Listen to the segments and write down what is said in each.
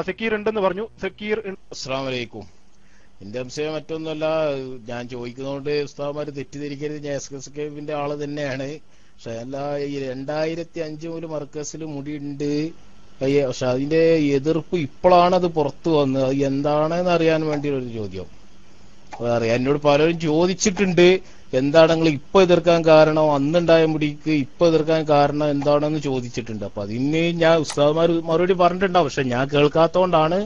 സക്കീർ ഉണ്ടെന്ന് പറഞ്ഞു. സക്കീർ. അസ്സലാമു അലൈക്കും. എന്റെ സംശയം മറ്റൊന്നുമല്ല, ഞാൻ ചോദിക്കുന്നതുകൊണ്ട് ഉസ്താദ്മാര് തെറ്റിദ്ധരിക്കരുത്, ഞാൻ SKFന്റെ ആള് തന്നെയാണ്. പക്ഷെ അല്ല, ഈ 2005 മുതൽ മർക്കസിൽ മുടിയുണ്ട്, പക്ഷെ അതിന്റെ എതിർപ്പ് ഇപ്പോഴാണ് അത് പുറത്തു വന്നത്. അത് എന്താണെന്ന് അറിയാൻ വേണ്ടിയൊരു ചോദ്യം. അതറിയാം, എന്നോട് പലരും ചോദിച്ചിട്ടുണ്ട്, എന്താണ് നിങ്ങൾ ഇപ്പൊ എതിർക്കാൻ കാരണം, അന്നുണ്ടായ മുടിക്ക് ഇപ്പൊ എതിർക്കാൻ കാരണം എന്താണെന്ന് ചോദിച്ചിട്ടുണ്ട്. അപ്പൊ അതിന് ഞാൻ ഉസ്താദ്മാർ മറുപടി പറഞ്ഞിട്ടുണ്ടാവും, പക്ഷെ ഞാൻ കേൾക്കാത്തോണ്ടാണ്.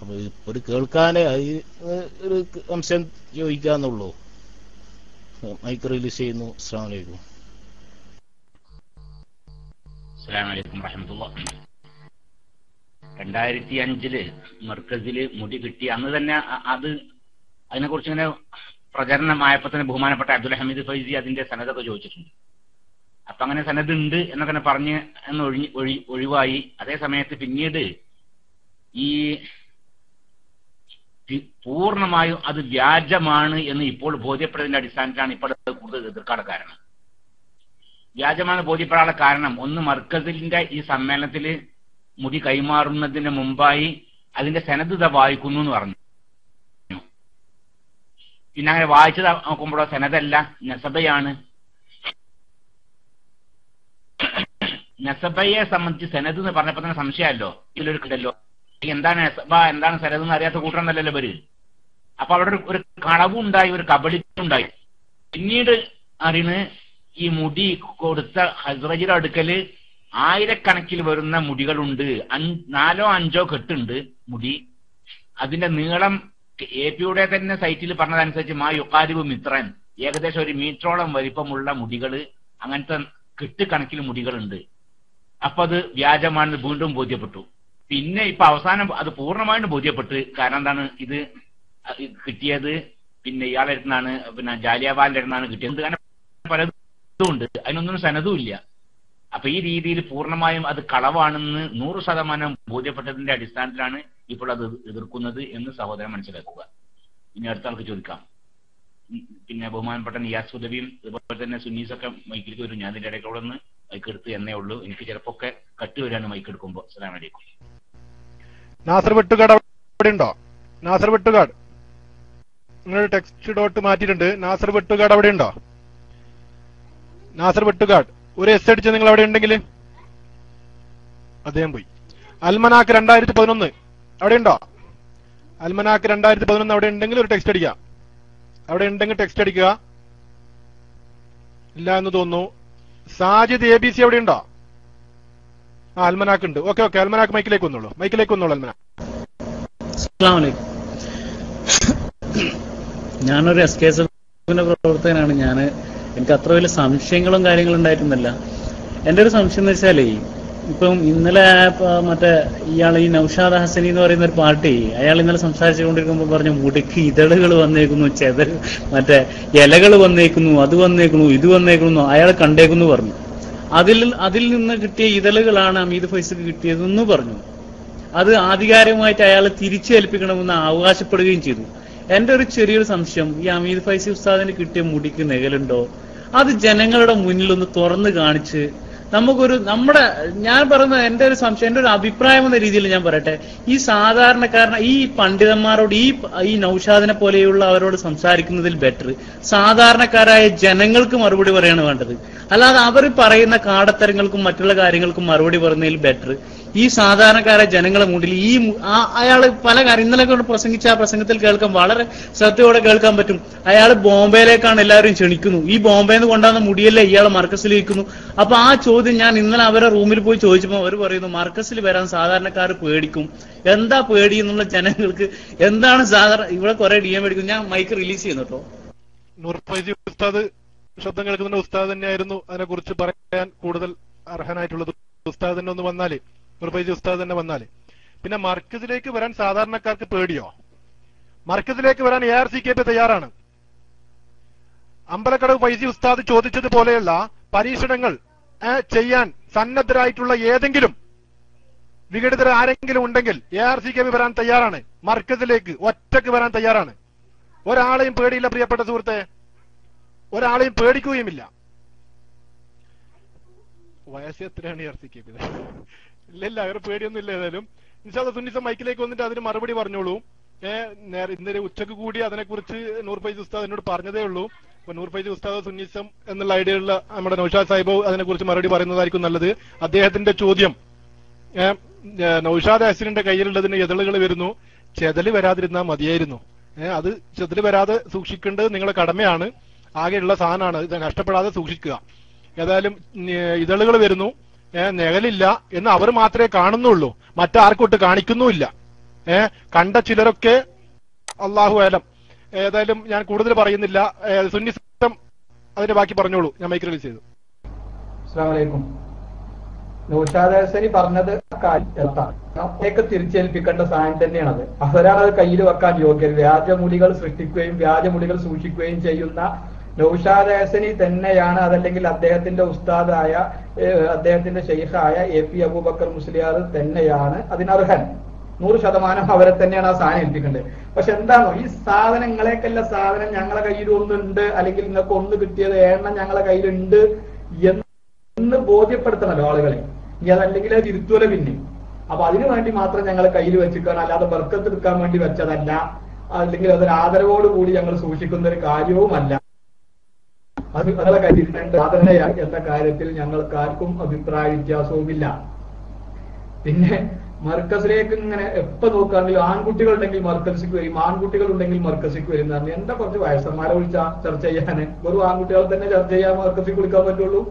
അപ്പൊ ഒരു കേൾക്കാന് ഒരു സംശയം ചോദിക്കാന്നുള്ളൂ. മൈക്ക് റിലീസ് ചെയ്യുന്നു. അസ്സലാമു അലൈക്കും. അസ്സലാമു അലൈക്കും വറഹ്മത്തുള്ളാഹി. 2005 മർക്കസില് മുടി കിട്ടി അന്ന് തന്നെ അതിനെക്കുറിച്ച് ഇങ്ങനെ പ്രചരണമായപ്പോ തന്നെ ബഹുമാനപ്പെട്ട അബ്ദുൽ ഹമീദ് ഫൈസി അതിന്റെ സനദൊക്കെ ചോദിച്ചിട്ടുണ്ട്. അപ്പൊ അങ്ങനെ സനദ് ഉണ്ട് എന്നൊക്കെ പറഞ്ഞ് ഒഴിവായി. അതേ സമയത്ത് പിന്നീട് ഈ പൂർണ്ണമായും അത് വ്യാജമാണ് എന്ന് ഇപ്പോൾ ബോധ്യപ്പെടുന്നതിന്റെ അടിസ്ഥാനത്തിലാണ് ഇപ്പോൾ കൂടുതൽ എതിർക്കാനുള്ള കാരണം. വ്യാജമാണ് ബോധ്യപ്പെടാനുള്ള കാരണം, ഒന്ന്, മർക്കസിന്റെ ഈ സമ്മേളനത്തില് മുടി കൈമാറുന്നതിന് മുമ്പായി അതിന്റെ സനദ് വായിക്കുന്നു എന്ന് പറഞ്ഞു. പിന്നെ അങ്ങനെ വായിച്ചത് നോക്കുമ്പോഴോ സനദല്ല, നെസബയാണ്. നെസബയെ സംബന്ധിച്ച് സനദ് എന്ന് പറഞ്ഞപ്പോ തന്നെ സംശയമല്ലോ, ഇതിലൊരു കിടല്ലോ, എന്താണ് നെസബ എന്താണ് സനദ് എന്ന് അറിയാത്ത കൂട്ടണമെന്നല്ലോ ഇവര്. അപ്പൊ അവിടെ ഒരു കളവുണ്ടായി, ഒരു കബളിപ്പുണ്ടായി. പിന്നീട് അറിയുന്നത് ഈ മുടി കൊടുത്ത ഹസ്രജിയുടെ അടുക്കല് ആയിരക്കണക്കിൽ വരുന്ന മുടികളുണ്ട്, 4 or 5 കെട്ടുണ്ട് മുടി. അതിന്റെ നീളം AP-യുടെ തന്നെ സൈറ്റിൽ പറഞ്ഞതനുസരിച്ച് യുഖാരിബു മിത്രൻ, ഏകദേശം 1 മീറ്ററോളം വലിപ്പമുള്ള മുടികള്, അങ്ങനത്തെ കെട്ടുകണക്കിൽ മുടികളുണ്ട്. അപ്പൊ അത് വ്യാജമാണെന്ന് വീണ്ടും ബോധ്യപ്പെട്ടു. പിന്നെ ഇപ്പൊ അവസാനം അത് പൂർണ്ണമായിട്ട് ബോധ്യപ്പെട്ട്. കാരണം എന്താണ്, ഇത് കിട്ടിയത് പിന്നെ ഇയാളുടെ അടുത്താണ്, പിന്നെ ജാലിയവാലിന്റെ അടുത്താണ് കിട്ടിയത്. കാരണം പലതും ഉണ്ട്, അതിനൊന്നും സനതും ഇല്ല. അപ്പൊ ഈ രീതിയിൽ പൂർണ്ണമായും അത് കളവാണെന്ന് 100% ബോധ്യപ്പെട്ടതിന്റെ അടിസ്ഥാനത്തിലാണ് ഇപ്പോൾ അത് എതിർക്കുന്നത് എന്ന് സഹോദരൻ മനസ്സിലാക്കുക. ഇനി അടുത്ത ആൾക്ക് ചോദിക്കാം. പിന്നെ ബഹുമാനപ്പെട്ട നിയാസ് ഉദവിയും അതുപോലെ തന്നെ സുന്നീസൊക്കെ മൈക്കിലേക്ക് വരും. ഞാൻ അതിന്റെ ഇടയ്ക്കൂടെ ഒന്ന് മൈക്ക് എടുത്ത് എന്നേ ഉള്ളൂ. എനിക്ക് ചിലപ്പോ ഒക്കെ കട്ട് വരാണ് മൈക്ക് എടുക്കുമ്പോ. അസ്സലാമു അലൈക്കും. നാസർ വെട്ടുകാട് അവിടെ ഉണ്ടോ? നാസർ വെട്ടുകാട്, നിങ്ങൾ ടെക്സ്റ്റ് ഡോട്ട് മാറ്റിയിട്ടുണ്ട്. നാസർ വെട്ടുകാട് അവിടെ ഉണ്ടോ? നാസർ വെട്ടുകാട്, ഒരു എസ് അടിച്ച് നിങ്ങൾ അവിടെ ഉണ്ടെങ്കിൽ. അദ്ദേഹം പോയി. അൽമനാക്ക് 2011 അവിടെ ഉണ്ടോ? അൽമനാക്ക് 2011 അവിടെ ഉണ്ടെങ്കിൽ ഒരു ടെക്സ്റ്റ് അടിക്കുക. അവിടെ ഉണ്ടെങ്കിൽ ടെക്സ്റ്റ് അടിക്കുക. ഇല്ല എന്ന് തോന്നുന്നു. സാജിദ് ABC അവിടെ ഉണ്ടോ? അൽമനാക്ക് ഉണ്ട്. ഓക്കെ, അൽമനാക്ക് മൈക്കിലേക്ക് വന്നോളൂ. അൽമനാക്ക്. അസ്സലാമു അലൈക്കും. ഞാനൊരു SKFന്റെ പ്രവർത്തകനാണ്. എനിക്ക് അത്ര വലിയ സംശയങ്ങളും കാര്യങ്ങളും ഉണ്ടായിരുന്നില്ല. എൻ്റെ ഒരു സംശയം എന്ന് വെച്ചാലേ, ഇപ്പം ഇന്നലെ മറ്റേ ഇയാൾ ഈ നൗഷാദ് ഹസനി എന്ന് പറയുന്ന ഒരു പാർട്ടി, അയാൾ ഇന്നലെ സംസാരിച്ചുകൊണ്ടിരിക്കുമ്പോൾ പറഞ്ഞു മുടിക്ക് ഇതളുകൾ വന്നേക്കുന്നു, മറ്റേ ഇലകൾ വന്നേക്കുന്നു, അത് വന്നേക്കുന്നു, ഇത് വന്നേക്കുന്നു, അയാൾ കണ്ടേക്കുന്നു പറഞ്ഞു. അതിൽ നിന്ന് കിട്ടിയ ഇതളുകളാണ് ഹമീദ് ഫൈസിക്ക് കിട്ടിയതെന്ന് പറഞ്ഞു. അത് ആധികാരികമായിട്ട് അയാൾ തിരിച്ചേൽപ്പിക്കണമെന്ന് അവകാശപ്പെടുകയും ചെയ്തു. എന്റെ ഒരു ചെറിയൊരു സംശയം, ഈ ഹമീദ് ഫൈസി ഉസ്താദിന് കിട്ടിയ മുടിക്ക് നെകലുണ്ടോ? അത് ജനങ്ങളുടെ മുന്നിൽ ഒന്ന് തുറന്നു കാണിച്ച് ഞാൻ പറയുന്നത് എന്റെ ഒരു സംശയം, എന്റെ ഒരു അഭിപ്രായം എന്ന രീതിയിൽ ഞാൻ പറയട്ടെ. ഈ സാധാരണക്കാരന ഈ പണ്ഡിതന്മാരോട് ഈ നൗഷാദിനെ പോലെയുള്ള അവരോട് സംസാരിക്കുന്നതിൽ ബെറ്റർ സാധാരണക്കാരായ ജനങ്ങൾക്ക് മറുപടി പറയാണ് വേണ്ടത്. അല്ലാതെ അവർ പറയുന്ന കാടത്തരങ്ങൾക്കും മറ്റുള്ള കാര്യങ്ങൾക്കും മറുപടി പറയുന്നതിൽ ബെറ്റർ ഈ സാധാരണക്കാരായ ജനങ്ങളെ മുന്നിൽ അയാള് പല കാര്യം ഇന്നലെ കൊണ്ട് പ്രസംഗിച്ച ആ പ്രസംഗത്തിൽ കേൾക്കാൻ വളരെ ശ്രദ്ധയോടെ കേൾക്കാൻ പറ്റും. അയാൾ ബോംബെയിലേക്കാണ് എല്ലാവരും ക്ഷണിക്കുന്നു. ഈ ബോംബെന്ന് കൊണ്ടുവന്ന മുടിയല്ലേ ഇയാളെ മർക്കസിൽ വയ്ക്കുന്നു. അപ്പൊ ആ ചോദ്യം ഞാൻ ഇന്നലെ അവരെ റൂമിൽ പോയി ചോദിച്ചപ്പോൾ അവർ പറയുന്നു മർക്കസിൽ വരാൻ സാധാരണക്കാർ പേടിക്കും. എന്താ പേടി എന്നുള്ള ജനങ്ങൾക്ക് എന്താണ് സാധാരണ ഇവിടെ കുറെ DM എടുക്കും. ഞാൻ മൈക്ക് റിലീസ് ചെയ്യുന്നു കേട്ടോ. ഉസ്താദ് ശബ്ദം കേൾക്കുന്ന ഉസ്താദ് തന്നെയായിരുന്നു അതിനെ കുറിച്ച് പറയാൻ കൂടുതൽ അർഹനായിട്ടുള്ളത്. ഉസ്താദ് തന്നെ ഒന്ന് വന്നാല്, ഉസ്താദ് തന്നെ വന്നാല്. പിന്നെ മർക്കസിലേക്ക് വരാൻ സാധാരണക്കാർക്ക് പേടിയോ? മർക്കസിലേക്ക് വരാൻ ARCKP തയ്യാറാണ്. അമ്പലക്കടവ് ഫൈസി ഉസ്താദ് ചോദിച്ചതുപോലെയുള്ള പരീക്ഷണങ്ങൾ ചെയ്യാൻ സന്നദ്ധരായിട്ടുള്ള ഏതെങ്കിലും വിഘടിതർ ആരെങ്കിലും ഉണ്ടെങ്കിൽ ARCKP വരാൻ തയ്യാറാണ്. മർക്കസിലേക്ക് ഒറ്റക്ക് വരാൻ തയ്യാറാണ്. ഒരാളെയും പേടിയില്ല പ്രിയപ്പെട്ട സുഹൃത്തെ, ഒരാളെയും പേടിക്കുകയുമില്ല. വയസ്സ് എത്രയാണ് ARCKP? ഇല്ല, അവരെ പേടിയൊന്നും ഇല്ല. ഏതായാലും ഇൻഷാല്ലാ സുന്നിസം മൈക്കിലേക്ക് വന്നിട്ട് അതിന് മറുപടി പറഞ്ഞോളൂ. ഇന്നലെ ഉച്ചക്ക് കൂടി അതിനെക്കുറിച്ച് നൂർ ഫൈസി ഉസ്താദ് എന്നോട് പറഞ്ഞതേ ഉള്ളൂ. അപ്പൊ നൂർ ഫൈസി ഉസ്താദ് സുന്നിസം എന്നുള്ള ഐഡിയയുള്ള നമ്മുടെ നൗഷാദ് സാഹിബ് അതിനെക്കുറിച്ച് മറുപടി പറയുന്നതായിരിക്കും നല്ലത്. അദ്ദേഹത്തിന്റെ ചോദ്യം, നൗഷാദ് ഹസനിന്റെ കയ്യിലുള്ളതിന് എതളുകൾ വരുന്നു, ചെതല് വരാതിരുന്നാൽ മതിയായിരുന്നു. അത് ചെതല് വരാതെ സൂക്ഷിക്കേണ്ടത് നിങ്ങളുടെ കടമയാണ്, ആകെയുള്ള സാധനമാണ്, ഇത് നഷ്ടപ്പെടാതെ സൂക്ഷിക്കുക. ഏതായാലും ഇതളുകൾ വരുന്നു, നിഴലില്ല എന്ന് അവർ മാത്രമേ കാണുന്നുള്ളൂ, മറ്റാർക്കൊട്ട് കാണിക്കുന്നുമില്ല. കണ്ട ചിലരൊക്കെ അള്ളാഹു ആലം. ഏതായാലും ഞാൻ കൂടുതൽ പറയുന്നില്ല. സുന്നിസം അതിന്റെ ബാക്കി പറഞ്ഞോളൂ. ഞാൻ മൈക്ക് റിലീസ് ചെയ്തു. അസ്സലാമു അലൈക്കും. നൗഷാദ് ഹസനി പറഞ്ഞത് കാര്യമൊക്കെ തിരിച്ചേൽപ്പിക്കേണ്ട സാധനം തന്നെയാണത്. അവരാണ് അത് കയ്യിൽ വെക്കാൻ യോഗ്യർ. വ്യാജമൊഴികൾ സൃഷ്ടിക്കുകയും വ്യാജമൊഴികൾ സൂക്ഷിക്കുകയും ചെയ്യുന്ന നൗഷാദ് ഹസനി തന്നെയാണ്, അതല്ലെങ്കിൽ അദ്ദേഹത്തിന്റെ ഉസ്താദായ അദ്ദേഹത്തിന്റെ ഷെയ്ഖായ AP അബൂബക്കർ മുസ്ലിയാർ തന്നെയാണ് അതിനർഹൻ. 100% അവരെ തന്നെയാണ് ആ സാധനം ഏൽപ്പിക്കേണ്ടത്. പക്ഷെ എന്താണോ, ഈ സാധനങ്ങളെക്കല്ല സാധനം ഞങ്ങളെ കയ്യിൽ ഒന്നുണ്ട്, അല്ലെങ്കിൽ നിങ്ങൾക്ക് ഒന്ന് കിട്ടിയത് എണ്ണം ഞങ്ങളെ കയ്യിലുണ്ട് എന്ന് ബോധ്യപ്പെടുത്തണല്ലോ ആളുകളെ. ഇനി അതല്ലെങ്കിൽ അത് തിരുത്തുവല പിന്നെ. അപ്പൊ അതിനു വേണ്ടി മാത്രം ഞങ്ങളെ കയ്യിൽ വെച്ചിക്കാണ്, അല്ലാതെ ബർക്കത്തെടുക്കാൻ വേണ്ടി വെച്ചതല്ല, അല്ലെങ്കിൽ അതൊരു ആദരവോടുകൂടി ഞങ്ങൾ സൂക്ഷിക്കുന്ന ഒരു കാര്യവുമല്ല. അത് ഞങ്ങളെ കയ്യിൽ സാധനയാണ് എന്ന കാര്യത്തിൽ ഞങ്ങൾക്ക് ആർക്കും അഭിപ്രായ വ്യത്യാസവുമില്ല. പിന്നെ മർക്കസിലേക്ക് ഇങ്ങനെ എപ്പോ നോക്കുകയാണെങ്കിലും ആൺകുട്ടികളുണ്ടെങ്കിൽ മർക്കസിക്ക് വരും, ആൺകുട്ടികൾ ഉണ്ടെങ്കിൽ മർക്കസിക്ക് വരും എന്ന് പറഞ്ഞാൽ എന്താ കുറച്ച് വയസ്സന്മാരെ വിളിച്ചാ ചർച്ച ചെയ്യാന്? വെറും ആൺകുട്ടികളെ തന്നെ ചർച്ച ചെയ്യാൻ മർക്കസിക്ക് വിളിക്കാൻ പറ്റുള്ളൂ?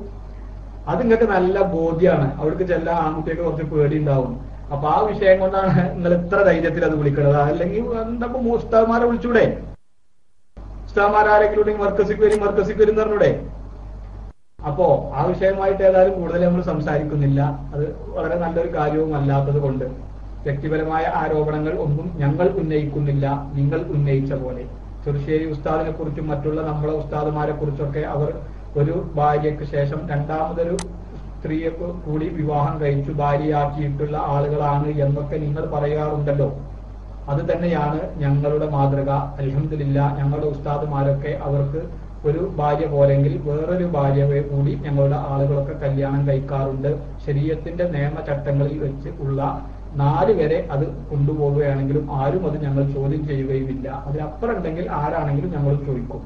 അത് നിങ്ങൾക്ക് നല്ല ബോധ്യമാണ്. അവർക്ക് ചില ആൺകുട്ടിയൊക്കെ കുറച്ച് പേടി ഉണ്ടാവും. അപ്പൊ ആ വിഷയം കൊണ്ടാണ് നിങ്ങൾ ഇത്ര ധൈര്യത്തിൽ അത് വിളിക്കുന്നത്. അല്ലെങ്കിൽ എന്താ ഉസ്താദ്മാരെ വിളിച്ചൂടെ? ഉസ്താദ്മാരാരെങ്കിലും ഉണ്ടെങ്കിൽ മർക്കസിക്ക് വരും പറഞ്ഞൂടെ? അപ്പോ ആ വിഷയമായിട്ട് ഏതായാലും കൂടുതൽ നമ്മൾ സംസാരിക്കുന്നില്ല. അത് വളരെ നല്ലൊരു കാര്യവും അല്ലാത്തത് കൊണ്ട് വ്യക്തിപരമായ ആരോപണങ്ങൾ ഒന്നും ഞങ്ങൾ ഉന്നയിക്കുന്നില്ല. നിങ്ങൾ ഉന്നയിച്ച പോലെ ചെറുശ്ശേരി ഉസ്താദിനെ കുറിച്ചും മറ്റുള്ള നമ്മളെ ഉസ്താദുമാരെ കുറിച്ചൊക്കെ അവർ ഒരു ഭാര്യയ്ക്ക് ശേഷം രണ്ടാമതൊരു സ്ത്രീയെ കൂടി വിവാഹം കഴിച്ചു ഭാര്യയാക്കിയിട്ടുള്ള ആളുകളാണ് എന്നൊക്കെ നിങ്ങൾ പറയാറുണ്ടല്ലോ. അത് തന്നെയാണ് ഞങ്ങളുടെ മാതൃക. അൽഹംദുലില്ലാഹ് ഞങ്ങളുടെ ഉസ്താദുമാരൊക്കെ അവർക്ക് ഒരു ഭാര്യ പോലെങ്കിൽ വേറൊരു ഭാര്യയെ കൂടി ഞങ്ങളുടെ ആളുകളൊക്കെ കല്യാണം കഴിക്കാറുണ്ട്. ശരീഅത്തിന്റെ നിയമചട്ടങ്ങളിൽ വെച്ച് ഉള്ള 4 വരെ അത് കൊണ്ടുപോവുകയാണെങ്കിലും ആരും അത് ഞങ്ങൾ ചോദ്യം ചെയ്യുകയുമില്ല. അതിനപ്പുറം ഉണ്ടെങ്കിൽ ആരാണെങ്കിലും ഞങ്ങൾ ചോദിക്കും.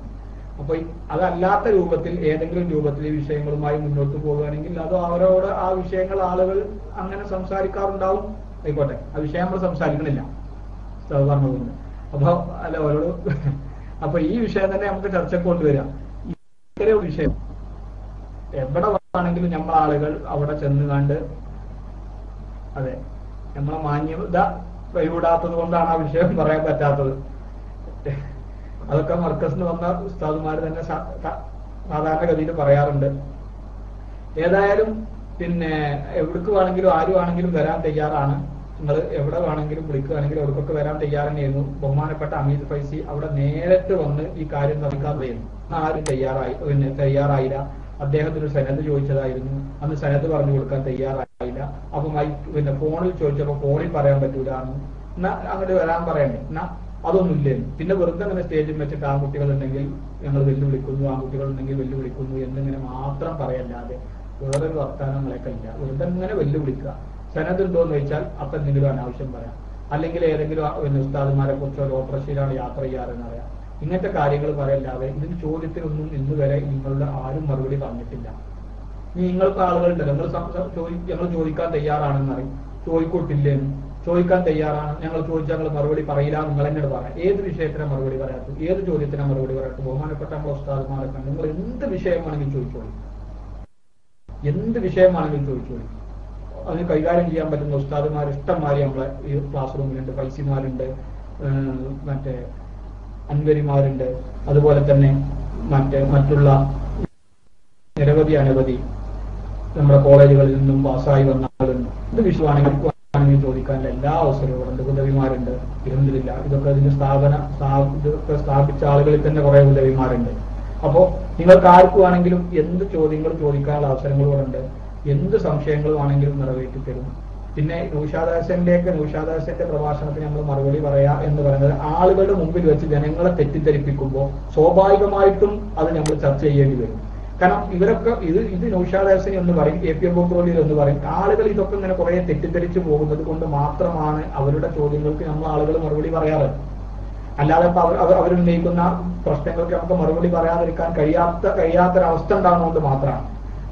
അപ്പൊ അതല്ലാത്ത രൂപത്തിൽ ഏതെങ്കിലും രൂപത്തിൽ ഈ വിഷയങ്ങളുമായി മുന്നോട്ട് പോവുകയാണെങ്കിൽ അത് അവരോട് ആ വിഷയങ്ങൾ ആളുകൾ അങ്ങനെ സംസാരിക്കാറുണ്ടാവും. ആയിക്കോട്ടെ, ആ വിഷയം നമ്മൾ സംസാരിക്കണില്ല പറഞ്ഞതുകൊണ്ട്. അപ്പൊ അല്ല അവരോട് അപ്പൊ ഈ വിഷയം തന്നെ നമുക്ക് ചർച്ചയ്ക്ക് കൊണ്ടുവരാം. ഇത്തരം വിഷയം എവിടെ ആണെങ്കിലും നമ്മളെ ആളുകൾ അവിടെ ചെന്ന് കണ്ട് അതെ നമ്മളെ മാന്യത കൈവിടാത്തത് കൊണ്ടാണ് ആ വിഷയം പറയാൻ പറ്റാത്തത്. അതൊക്കെ മർക്കസിന് വന്ന ഉസ്താദുമാർ തന്നെ സാധാരണഗതിയിൽ പറയാറുണ്ട്. ഏതായാലും പിന്നെ എവിടേക്ക് വേണമെങ്കിലും ആരുവാണെങ്കിലും വരാൻ തയ്യാറാണ്. നിങ്ങൾ എവിടെ വേണമെങ്കിലും വിളിക്കുകയാണെങ്കിൽ അവർക്കൊക്കെ വരാൻ തയ്യാറെന്നെയായിരുന്നു. ബഹുമാനപ്പെട്ട അമീദ് ഫൈസി അവിടെ നേരിട്ട് വന്ന് ഈ കാര്യം നടക്കാൻ കഴിയുന്നു. ആരും തയ്യാറായില്ല. അദ്ദേഹത്തിന് സനത് ചോദിച്ചതായിരുന്നു, അന്ന് സനത് പറഞ്ഞു കൊടുക്കാൻ തയ്യാറായില്ല. അപ്പൊ പിന്നെ ഫോണിൽ ചോദിച്ചപ്പോ ഫോണിൽ പറയാൻ പറ്റൂല, എന്നാ അങ്ങോട്ട് വരാൻ പറയണ്ടേ, എന്നാ അതൊന്നുമില്ലേന്ന്. പിന്നെ വെറുതെ അങ്ങനെ സ്റ്റേജിൽ വെച്ചിട്ട് ആൺകുട്ടികൾ ഉണ്ടെങ്കിൽ ഞങ്ങൾ വെല്ലുവിളിക്കുന്നു, ആൺകുട്ടികൾ ഉണ്ടെങ്കിൽ വെല്ലുവിളിക്കുന്നു എന്നിങ്ങനെ മാത്രം പറയല്ലാതെ വേറൊരു വർത്തമാനങ്ങളൊക്കെ ഇല്ല. വെറുതെ ഇങ്ങനെ വെല്ലുവിളിക്കുക. സനതുണ്ടോ എന്ന് ചോദിച്ചാൽ അപ്പൊ എന്തെങ്കിലും അനാവശ്യം പറയാം, അല്ലെങ്കിൽ ഏതെങ്കിലും പിന്നെ ഉസ്താദുമാരെ കുറിച്ച് ഒരു ഓട്ടോറിക്ഷയിലാണ് യാത്ര ചെയ്യാറെന്ന് പറയാം. ഇങ്ങനത്തെ കാര്യങ്ങൾ പറയല്ലാതെ ഇതിന് ചോദ്യത്തിനൊന്നും ഇന്ന് വരെ നിങ്ങളുടെ ആരും മറുപടി പറഞ്ഞിട്ടില്ല. നിങ്ങൾക്ക് ആളുകളുണ്ടല്ലോ, ഞങ്ങൾ ചോദിക്കാൻ തയ്യാറാണെന്ന് പറയും, ചോദിക്കോട്ടില്ലേന്ന് ചോദിക്കാൻ തയ്യാറാണ്, ഞങ്ങൾ ചോദിച്ചാൽ ഞങ്ങൾ മറുപടി പറയില്ല, നിങ്ങൾ എന്നോട് പറയാം. ഏത് വിഷയത്തിനാണ് മറുപടി പറയാത്തത്? ഏത് ചോദ്യത്തിനാണ് മറുപടി പറയാത്തത്? ബഹുമാനപ്പെട്ട നമ്മളെ ഉസ്താദുമാരൊക്കെ നിങ്ങൾ എന്ത് വിഷയമാണെങ്കിലും ചോദിച്ചോളൂ, എന്ത് വിഷയമാണെങ്കിലും ചോദിച്ചോളൂ. അതിന് കൈകാര്യം ചെയ്യാൻ പറ്റുന്ന ഉസ്താദുമാർ ഇഷ്ടംമാരി നമ്മളെ ഈ ക്ലാസ് റൂമിലുണ്ട്. ഫൈസിമാരുണ്ട്, മറ്റേ അൻവരിമാരുണ്ട്, അതുപോലെ തന്നെ മറ്റുള്ള നിരവധി അനവധി നമ്മുടെ കോളേജുകളിൽ നിന്നും പാസ്സായി വന്ന ആളുകളുണ്ട്. എന്ത് വിഷയമാണെങ്കിലും ചോദിക്കാനുള്ള എല്ലാ അവസരവും ഉണ്ട്. ഉദവിമാരുണ്ട്, ഇരുന്നില്ല. ഇതൊക്കെ ഇതിന്റെ ഇതൊക്കെ സ്ഥാപിച്ച ആളുകളിൽ തന്നെ കുറെ ഉദവിമാരുണ്ട്. അപ്പോ നിങ്ങൾക്ക് ആർക്കുവാണെങ്കിലും എന്ത് ചോദ്യങ്ങൾ ചോദിക്കാനുള്ള അവസരങ്ങളും ഉണ്ട്. എന്ത് സംശയങ്ങളും ആണെങ്കിലും നിറവേറ്റി തരും. പിന്നെ നൗഷാദ് ഹസന്റെ പ്രഭാഷണത്തിന് നമ്മൾ മറുപടി പറയാ എന്ന് പറയുന്നത് ആളുകളുടെ മുമ്പിൽ വെച്ച് ജനങ്ങളെ തെറ്റിദ്ധരിപ്പിക്കുമ്പോൾ സ്വാഭാവികമായിട്ടും അത് നമ്മൾ ചർച്ച ചെയ്യേണ്ടി വരും. കാരണം ഇവരൊക്കെ ഇത് നൗഷാദ് ഹസനി എന്ന് പറയും, എ പി അബൂബക്കർ എന്ന് പറയും. ആളുകൾ ഇതൊക്കെ ഇങ്ങനെ കുറെ തെറ്റിദ്ധരിച്ചു പോകുന്നത് കൊണ്ട് മാത്രമാണ് അവരുടെ ചോദ്യങ്ങൾക്ക് നമ്മൾ ആളുകൾ മറുപടി പറയാറ്. അല്ലാതെ അവരുന്നയിക്കുന്ന പ്രശ്നങ്ങൾക്ക് നമുക്ക് മറുപടി പറയാതിരിക്കാൻ കഴിയാത്തൊരവസ്ഥ ഉണ്ടാകുന്നതുകൊണ്ട് മാത്രമാണ്.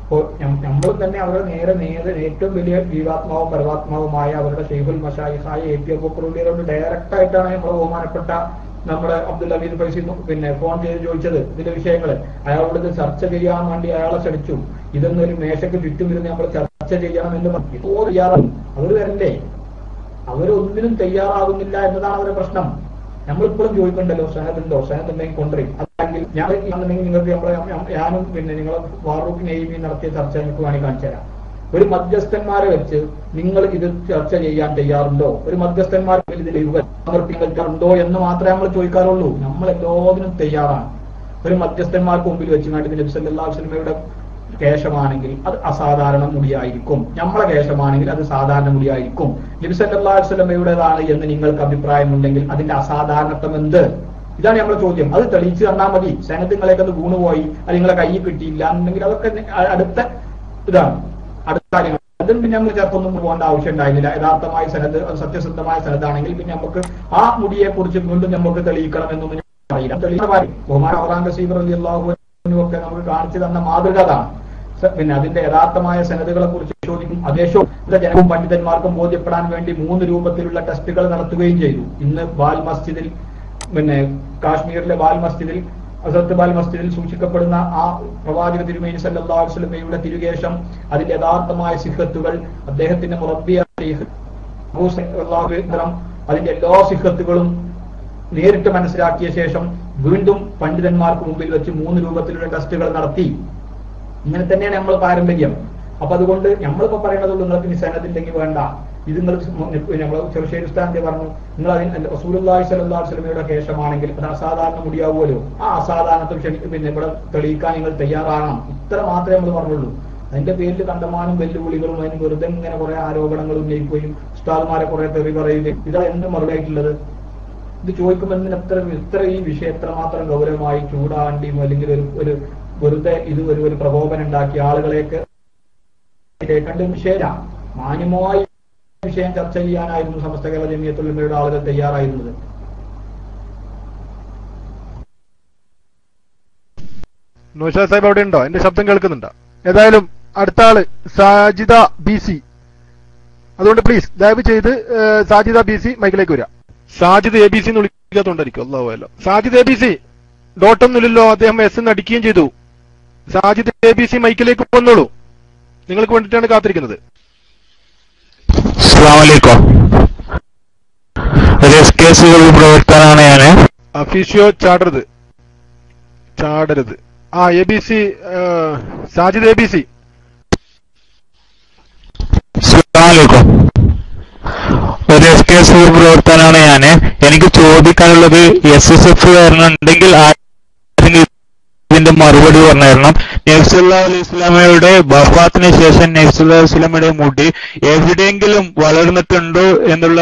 അപ്പോൾ നമ്മളും തന്നെ അവരുടെ നേരെ ഏറ്റവും വലിയ ജീവാത്മാവും പരമാത്മാവുമായ അവരുടെ ഷെയ്ഖുൽ മശായിഖായ എ പി അബൂബക്കർ ഡയറക്റ്റ് ആയിട്ടാണ് നമ്മൾ ബഹുമാനപ്പെട്ട നമ്മുടെ അബ്ദുൽ ഹമീദ് ഫൈസി ഫോൺ ചെയ്ത് ചോദിച്ചത് ഇതിന്റെ വിഷയങ്ങൾ. അയാളോട് ഇത് ചർച്ച ചെയ്യാൻ വേണ്ടി അയാളെ ക്ഷണിച്ചു. ഇതൊന്നൊരു മേശയ്ക്ക് ചുറ്റും ഇരുന്ന് നമ്മൾ ചർച്ച ചെയ്യണമെന്ന് പറഞ്ഞു. തയ്യാറാകും അവർ വരണ്ടേ? അവരൊന്നിനും തയ്യാറാകുന്നില്ല എന്നതാണ് അവരുടെ പ്രശ്നം. നമ്മളിപ്പോഴും ചോദിക്കണ്ടല്ലോ സനതുണ്ടോ, സനതുണ്ടെങ്കിൽ കൊണ്ടുവരും. അല്ലെങ്കിൽ ഞാനുണ്ടെങ്കിൽ നിങ്ങൾക്ക് ഞാനും പിന്നെ നിങ്ങൾ ഫാറൂഖ് നെയ്മി നടത്തിയ ചർച്ച എനിക്ക് വേണമെങ്കിൽ കാണിച്ചു തരാം. ഒരു മധ്യസ്ഥന്മാരെ വെച്ച് നിങ്ങൾ ഇത് ചർച്ച ചെയ്യാൻ തയ്യാറുണ്ടോ? ഒരു മധ്യസ്ഥന്മാർക്ക് ഇതിൽ സമർപ്പിക്കുന്നുണ്ടോ എന്ന് മാത്രമേ നമ്മൾ ചോദിക്കാറുള്ളൂ. നമ്മൾ എല്ലാത്തിനും തയ്യാറാണ്. ഒരു മധ്യസ്ഥന്മാർക്ക് മുമ്പിൽ വെച്ച് കണ്ടിട്ട് നബി സല്ലല്ലാഹു അലൈഹി വസല്ലമയുടെ കേശമാണെങ്കിൽ അത് അസാധാരണ മുടിയായിരിക്കും, നമ്മളെ കേശമാണെങ്കിൽ അത് സാധാരണ മുടിയായിരിക്കും. നബി സല്ലല്ലാഹു അലൈഹി വസല്ലമയുടേതാണ് എന്ന് നിങ്ങൾക്ക് അഭിപ്രായമുണ്ടെങ്കിൽ അതിന്റെ അസാധാരണത്വം എന്ത്? ഇതാണ് നമ്മുടെ ചോദ്യം. അത് തെളിയിച്ച് തന്നാൽ മതി. സനദങ്ങളെയൊക്കെ അത് വീണുപോയി, അത് നിങ്ങളെ കയ്യിൽ കിട്ടിയില്ല എന്നുണ്ടെങ്കിൽ അതൊക്കെ അടുത്ത ഇതാണ്, അടുത്ത കാര്യങ്ങൾ. അതും പിന്നെ നമ്മൾ ചേർത്തൊന്നും പോകേണ്ട ആവശ്യം ഉണ്ടായിരുന്നില്ല. യഥാർത്ഥമായ സനദ്, സത്യസന്ധമായ സനദാണെങ്കിൽ പിന്നെ നമുക്ക് ആ മുടിയെ കുറിച്ച് വീണ്ടും നമുക്ക് തെളിയിക്കണമെന്നൊന്നും അറിയില്ല. ബഹുമാൻ അബ്റാം റസീബ് റളിയല്ലാഹു അൻഹു ഒക്കെ നമുക്ക് കാണിച്ചു തന്ന മാതൃക അതാണ്. പിന്നെ അതിന്റെ യഥാർത്ഥമായ സനദുകളെ കുറിച്ച് ചോദിക്കും. അതേശോ ജനവും പണ്ഡിതന്മാർക്കും ബോധ്യപ്പെടാൻ വേണ്ടി 3 രൂപത്തിലുള്ള ടെസ്റ്റുകൾ നടത്തുകയും ചെയ്തു. ഇന്ന് ബാൽ മസ്ജിദിൽ, പിന്നെ കാശ്മീരിലെ ബാൽ മസ്ജിദിൽ, അസത്ത് ബാൽ മസ്ജിദിൽ സൂക്ഷിക്കപ്പെടുന്ന ആ പ്രവാചക തിരുമേനി സല്ലല്ലാഹു അലൈഹി വസല്ലമയുടെ തിരുകേശം, അതിന്റെ യഥാർത്ഥമായ സിഹത്തുകൾ, അദ്ദേഹത്തിന്റെ മുറബ്ബിയ അതിന്റെ എല്ലാ സിഹത്തുകളും നേരിട്ട് മനസ്സിലാക്കിയ ശേഷം വീണ്ടും പണ്ഡിതന്മാർക്ക് മുമ്പിൽ വെച്ച് 3 രൂപത്തിലുള്ള ടെസ്റ്റുകൾ നടത്തി. ഇങ്ങനെ തന്നെയാണ് നമ്മൾ പാരമ്പര്യം. അപ്പൊ അതുകൊണ്ട് നമ്മളിപ്പോ പറയുന്നതുകൊണ്ട് നിങ്ങൾക്ക് ഇനി സനദില്ലെങ്കിൽ വേണ്ട, ഇത് നിങ്ങൾ നമ്മൾ ചെറുശ്ശേരി ഉസ്താദ് പറഞ്ഞു, നിങ്ങൾ അതിന് റസൂലുള്ളാഹി സ്വല്ലല്ലാഹു അലൈഹി വസല്ലമയുടെ കേശമാണെങ്കിൽ അത് അസാധാരണ മുടിയാവുമല്ലോ, ആ അസാധാരണത്വം പിന്നെ ഇവിടെ തെളിയിക്കാൻ നിങ്ങൾ തയ്യാറാകണം. ഇത്ര മാത്രമേ നമ്മൾ പറഞ്ഞുള്ളൂ. അതിന്റെ പേരിൽ കണ്ടമാനം വെല്ലുവിളികളും അതിന് വെറുതെ ഇങ്ങനെ കുറെ ആരോപണങ്ങൾ ഉന്നയിക്കുകയും ഉസ്താദ്മാരെ കുറെ തെറി പറയുകയും, ഇതാണ് എന്ത് മറുപടി ആയിട്ടുള്ളത്? ഇത് ചോദിക്കുമ്പോൾ ഇത്ര ഈ വിഷയം എത്രമാത്രം ഗൗരവമായി ചൂടാണ്ടിയും അല്ലെങ്കിൽ ഒരു വെറുതെ ഇത് ഒരു പ്രകോപനം ഉണ്ടാക്കി ആളുകളെയൊക്കെ കേൾക്കേണ്ട വിഷയമില്ല. മാന്യമായ വിഷയം ചർച്ച ചെയ്യാനായിരുന്നു സമസ്ത കേരള ജമിയത്തുൽ ഉലമയുടെ ആളുകൾ തയ്യാറായിരുന്നത്. നൗഷാദ് സാഹിബ് അവിടെ ഉണ്ടോ? എന്റെ ശബ്ദം കേൾക്കുന്നുണ്ടോ? ഏതായാലും അടുത്ത ആള് സാജിദ ബി സി. അതുകൊണ്ട് പ്ലീസ് ദയവ് ചെയ്ത് സാജിദ ബി സി മൈക്കിലേക്ക് വരിക. സാജിദ് എ ബി സി എന്ന് വിളിക്കാത്തോണ്ടായിരിക്കും. അല്ലാഹു അല്ല. സാജിദ് എ ബി സി ഡോട്ടൊന്നുമില്ലല്ലോ, അദ്ദേഹം എസ് എന്ന് അടിക്കുകയും ചെയ്തു. സാജിദ് എ ബി സി മൈക്കിലേക്ക് വന്നോളൂ, നിങ്ങൾക്ക് വേണ്ടിയിട്ടാണ് കാത്തിരിക്കുന്നത്. പ്രവർത്തനാണ് ഞാൻ. അഫീഷ്യോ ചാടരുത്. ആ A B C Sajid A B C. ഒരു SKS പ്രവർത്തനാണ് ഞാൻ. എനിക്ക് ചോദിക്കാനുള്ളത് SSF വരണുണ്ടെങ്കിൽ ഇതിന്റെ മറുപടി പറഞ്ഞു തരണം. നബി സല്ലല്ലാഹു അലൈഹി വസല്ലമയുടെ വഫാത്തിന് ശേഷം നബി സല്ലല്ലാഹു അലൈഹി വസല്ലമയുടെ മുടി എവിടെയെങ്കിലും വളർന്നിട്ടുണ്ടോ എന്നുള്ള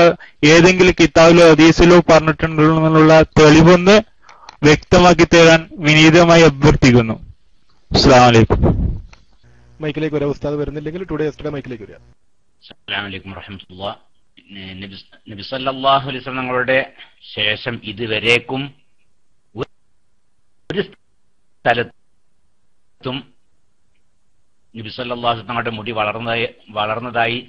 ഏതെങ്കിലും കിതാബിലോ ഹദീസിലോ പറഞ്ഞിട്ടുണ്ടോ എന്നുള്ള തെളിവൊന്ന് വ്യക്തമാക്കി തരാൻ വിനീതമായി അഭ്യർത്ഥിക്കുന്നു. അസ്സലാമു അലൈക്കും. മൈക്കിലേക്ക് വരാം. ഉസ്താദ് വരുന്നില്ലെങ്കിൽ ടുഡേ യെസ്റ്റർഡേ മൈക്കിലേക്ക് വരാം. അസ്സലാമു അലൈക്കും വറഹ്മത്തുള്ളാഹി. നബി സല്ലല്ലാഹു അലൈഹി വസല്ലം തങ്ങളുടെ ശേഷം ഇതുവരേക്കും ഒരു സ്ഥലത്തും നബി സല്ലല്ലാഹു അലൈഹി വസല്ലം തങ്ങളുടെ മുടി വളർന്നതായി